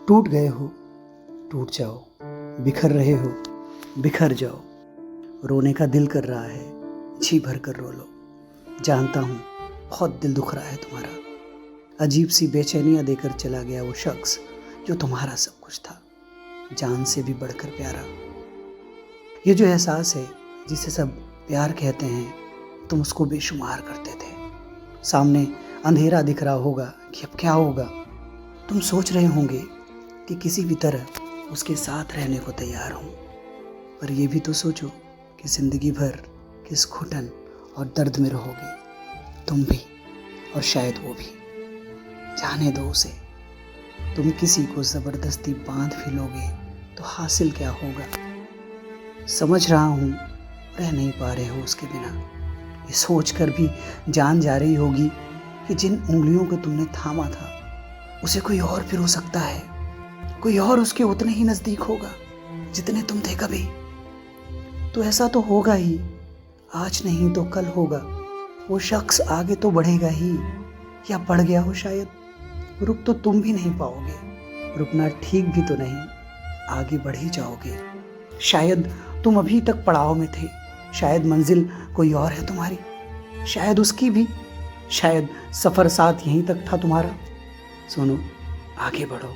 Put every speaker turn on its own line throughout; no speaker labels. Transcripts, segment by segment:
टूट गए हो, टूट जाओ। बिखर रहे हो, बिखर जाओ। रोने का दिल कर रहा है, जी भर कर रो लो। जानता हूँ बहुत दिल दुख रहा है तुम्हारा। अजीब सी बेचैनियाँ देकर चला गया वो शख्स जो तुम्हारा सब कुछ था, जान से भी बढ़कर प्यारा। ये जो एहसास है जिसे सब प्यार कहते हैं, तुम उसको बेशुमार करते थे। सामने अंधेरा दिख रहा होगा कि अब क्या होगा। तुम सोच रहे होंगे कि किसी भी तरह उसके साथ रहने को तैयार हूँ, पर ये भी तो सोचो कि ज़िंदगी भर किस घुटन और दर्द में रहोगे तुम भी और शायद वो भी। जाने दो उसे। तुम किसी को ज़बरदस्ती बांध भी लोगे तो हासिल क्या होगा। समझ रहा हूँ रह नहीं पा रहे हो उसके बिना। ये सोच कर भी जान जा रही होगी कि जिन उंगलियों को तुमने थामा था उसे कोई और पिरो सकता है, कोई और उसके उतने ही नज़दीक होगा जितने तुम थे कभी। तो ऐसा तो होगा ही, आज नहीं तो कल होगा। वो शख्स आगे तो बढ़ेगा ही, या बढ़ गया हो शायद। रुक तो तुम भी नहीं पाओगे, रुकना ठीक भी तो नहीं, आगे बढ़ ही जाओगे। शायद तुम अभी तक पड़ाव में थे, शायद मंजिल कोई और है तुम्हारी, शायद उसकी भी, शायद सफ़र साथ यहीं तक था तुम्हारा। सुनो, आगे बढ़ो।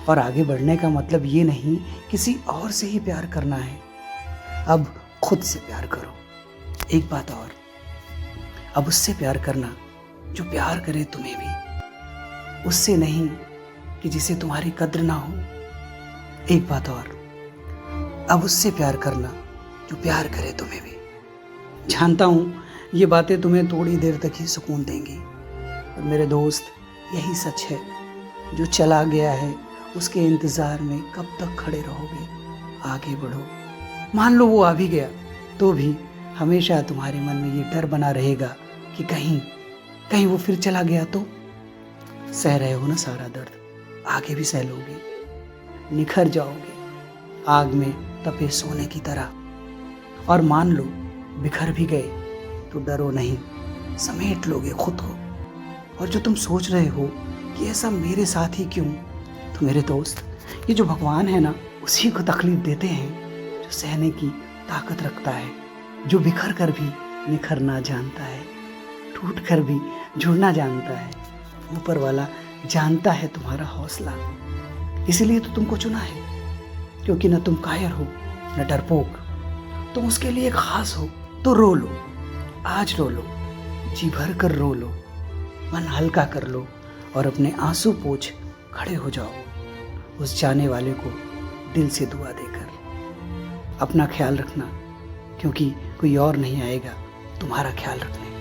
और आगे बढ़ने का मतलब ये नहीं किसी और से ही प्यार करना है, अब खुद से प्यार करो। एक बात और, अब उससे प्यार करना जो प्यार करे तुम्हें भी, उससे नहीं कि जिसे तुम्हारी कद्र ना हो। एक बात और, अब उससे प्यार करना जो प्यार करे तुम्हें भी। जानता हूँ ये बातें तुम्हें थोड़ी देर तक ही सुकून देंगी, और मेरे दोस्त यही सच है। जो चला गया है उसके इंतज़ार में कब तक खड़े रहोगे। आगे बढ़ो। मान लो वो आ भी गया तो भी हमेशा तुम्हारे मन में ये डर बना रहेगा कि कहीं वो फिर चला गया तो। सह रहे हो ना सारा दर्द, आगे भी सह लोगे, निखर जाओगे आग में तपे सोने की तरह। और मान लो बिखर भी गए तो डरो नहीं, समेट लोगे खुद को। और जो तुम सोच रहे हो कि ऐसा मेरे साथ ही क्यों, तो मेरे दोस्त, ये जो भगवान है ना, उसी को तकलीफ देते हैं जो सहने की ताकत रखता है, जो बिखर कर भी निखरना जानता है, टूट कर भी जुड़ना जानता है। ऊपर वाला जानता है तुम्हारा हौसला, इसीलिए तो तुमको चुना है। क्योंकि न तुम कायर हो न डरपोक, तुम उसके लिए खास हो। तो रो लो, आज रो लो, जी भर कर रो लो, मन हल्का कर लो, और अपने आंसू पोंछ खड़े हो जाओ उस जाने वाले को दिल से दुआ देकर। अपना ख्याल रखना, क्योंकि कोई और नहीं आएगा तुम्हारा ख्याल रखने।